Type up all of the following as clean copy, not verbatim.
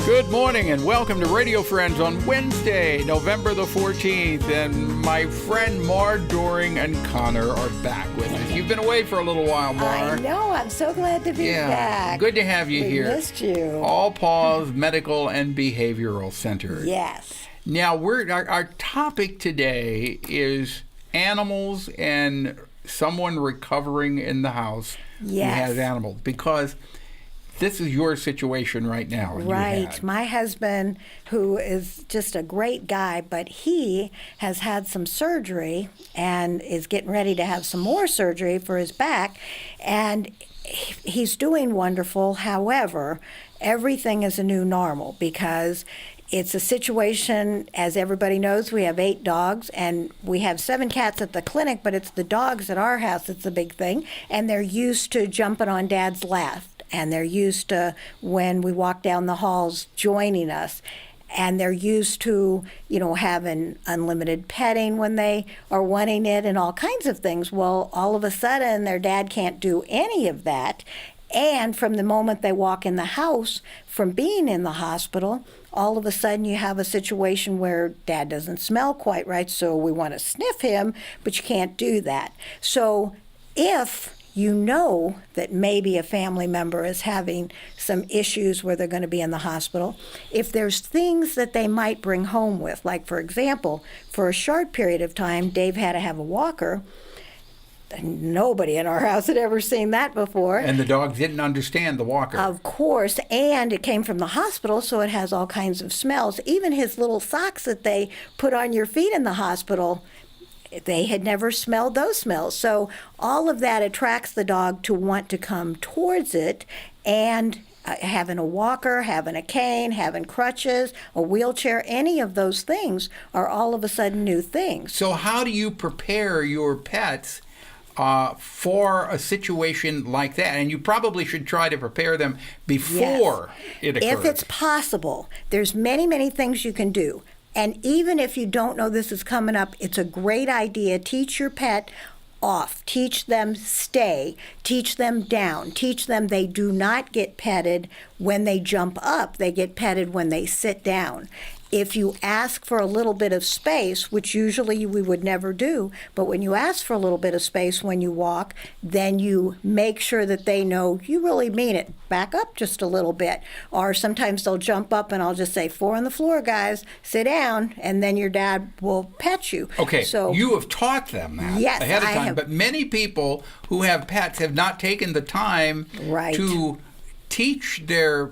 Good morning and welcome to Radio Friends on Wednesday, November the 14th. And my friend Mar, Doering, and Connor are back with us. You've been away for a little while, Mar. I know. I'm so glad to be back. Good to have you here. We missed you. All Paws Medical and Behavioral Center. Yes. Now, our topic today is animals and someone recovering in the house who has animals. Because this is your situation right now. Right. My husband, who is just a great guy, but he has had some surgery and is getting ready to have some more surgery for his back. And he's doing wonderful. However, everything is a new normal because it's a situation, as everybody knows, we have 8 dogs and we have 7 cats at the clinic, but it's the dogs at our house that's the big thing. And they're used to jumping on Dad's lap. And they're used to, when we walk down the halls, joining us. And they're used to, having unlimited petting when they are wanting it and all kinds of things. Well, all of a sudden, their dad can't do any of that. And from the moment they walk in the house, from being in the hospital, all of a sudden you have a situation where Dad doesn't smell quite right, so we want to sniff him, but you can't do that. So if you know that maybe a family member is having some issues where they're going to be in the hospital, if there's things that they might bring home with, like, for example, for a short period of time, Dave had to have a walker. Nobody in our house had ever seen that before. And the dog didn't understand the walker. Of course, and it came from the hospital, so it has all kinds of smells. Even his little socks that they put on your feet in the hospital, they had never smelled those smells. So all of that attracts the dog to want to come towards it, and having a walker, having a cane, having crutches, a wheelchair, any of those things are all of a sudden new things. So how do you prepare your pets for a situation like that? And you probably should try to prepare them before it occurs. If it's possible. There's many, many things you can do. And even if you don't know this is coming up, it's a great idea. Teach your pet off. Teach them stay. Teach them down. Teach them they do not get petted when they jump up. They get petted when they sit down. If you ask for a little bit of space, which usually we would never do, but when you ask for a little bit of space when you walk, then you make sure that they know you really mean it. Back up just a little bit. Or sometimes they'll jump up and I'll just say, 4 on the floor, guys, sit down, and then your dad will pet you. Okay, so you have taught them that ahead of time, but many people who have pets have not taken the time to teach their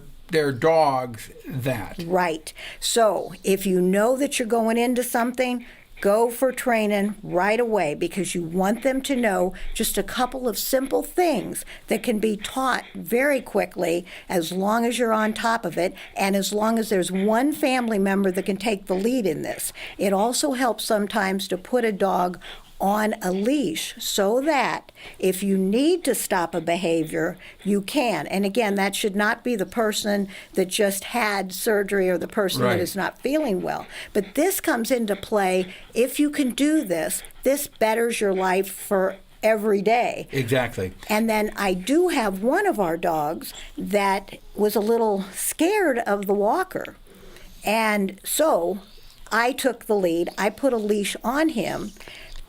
dogs that. Right. So if you know that you're going into something, go for training right away, because you want them to know just a couple of simple things that can be taught very quickly as long as you're on top of it and as long as there's one family member that can take the lead in this. It also helps sometimes to put a dog on a leash so that if you need to stop a behavior, you can. And again, that should not be the person that just had surgery or the person that is not feeling well. But this comes into play. If you can do this, this betters your life for every day. Exactly. And then I do have one of our dogs that was a little scared of the walker. And so I took the lead. I put a leash on him,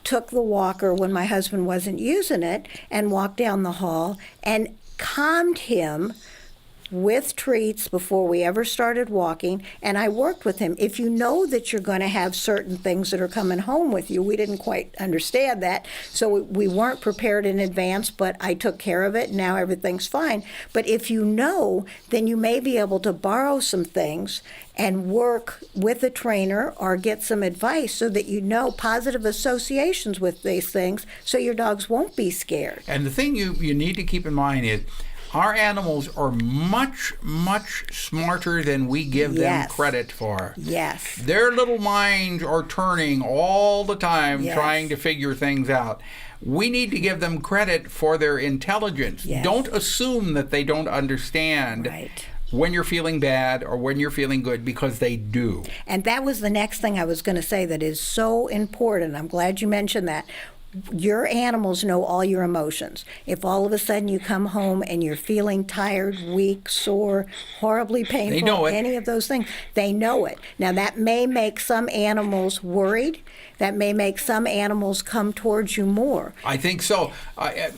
took the walker when my husband wasn't using it, and walked down the hall and calmed him with treats before we ever started walking, and I worked with him. If you know that you're going to have certain things that are coming home with you, we didn't quite understand that, so we weren't prepared in advance, but I took care of it, and now everything's fine. But if you know, then you may be able to borrow some things and work with a trainer or get some advice so that you know positive associations with these things so your dogs won't be scared. And the thing you need to keep in mind is our animals are much, much smarter than we give them credit for. Yes. Their little minds are turning all the time trying to figure things out. We need to give them credit for their intelligence. Don't assume that they don't understand when you're feeling bad or when you're feeling good, because they do. And that was the next thing I was going to say that is so important. I'm glad you mentioned that. your animals know all your emotions. If all of a sudden you come home and you're feeling tired, weak, sore, horribly painful, They know it. any of those things, they know it. Now, that may make some animals worried. That may make some animals come towards you more. I think so. I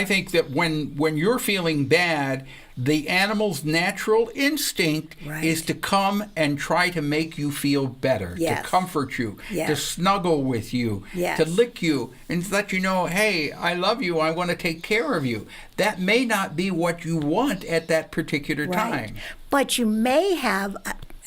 think that when you're feeling bad, the animal's natural instinct is to come and try to make you feel better, to comfort you, to snuggle with you, to lick you, and let you know, hey, I love you, I want to take care of you. That may not be what you want at that particular time. But you may have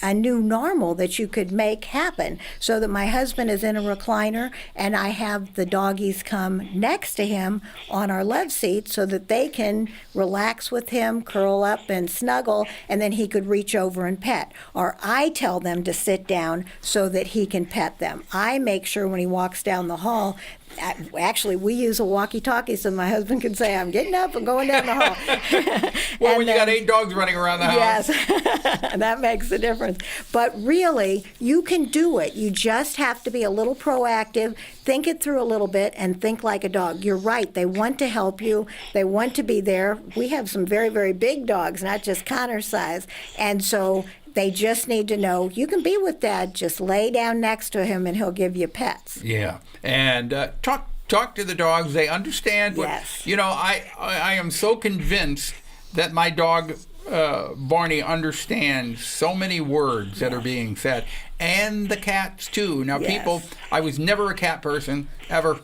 a new normal that you could make happen, so that my husband is in a recliner and I have the doggies come next to him on our love seat so that they can relax with him, curl up and snuggle, and then he could reach over and pet. Or I tell them to sit down so that he can pet them. I make sure when he walks down the hall, actually, we use a walkie-talkie so my husband can say, I'm getting up and going down the hall. Well, when you got 8 dogs running around the house. Yes, that makes a difference. But really, you can do it. You just have to be a little proactive, think it through a little bit, and think like a dog. You're right. They want to help you. They want to be there. We have some very, very big dogs, not just Connor size. And so they just need to know, you can be with Dad. Just lay down next to him and he'll give you pets. Yeah. And talk to the dogs. They understand. You know, I am so convinced that my dog, Barney, understands so many words that are being said. And the cats, too. Now, people, I was never a cat person, ever.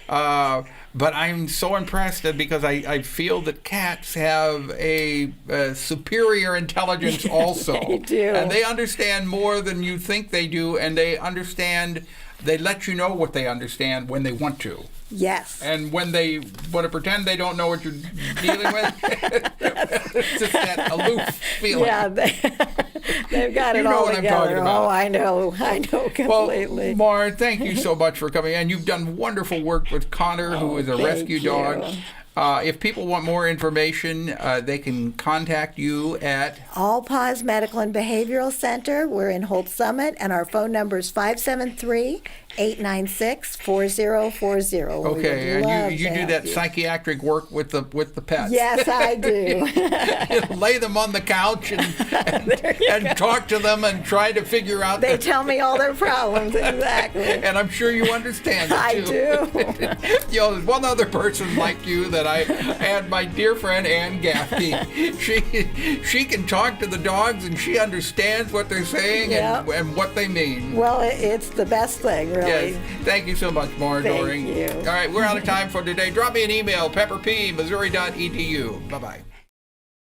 But I'm so impressed because I feel that cats have a superior intelligence also. They do. And they understand more than you think they do, and they understand, they let you know what they understand when they want to. Yes. And when they want to pretend they don't know what you're dealing with, it's just that aloof feeling. Yeah, they've got it all together. You know what I'm talking about. Oh, I know completely. Well, Mar, thank you so much for coming. And you've done wonderful work with Connor, who is a rescue dog. If people want more information, they can contact you at All Paws Medical and Behavioral Center. We're in Holt Summit, and our phone number is 573-896-4040. Okay, and you do that psychiatric work with the pets. Yes, I do. Lay them on the couch and talk to them and try to figure out. They tell me all their problems, exactly. And I'm sure you understand it, I too. do. You know, there's one other person like you that I had, my dear friend Ann Gaffney. She can talk to the dogs and she understands what they're saying and what they mean. Well, it's the best thing, really. Yes. Thank you so much, Maura Doering. Thank you. All right, we're out of time for today. Drop me an email, pepperp@missouri.edu. Bye-bye.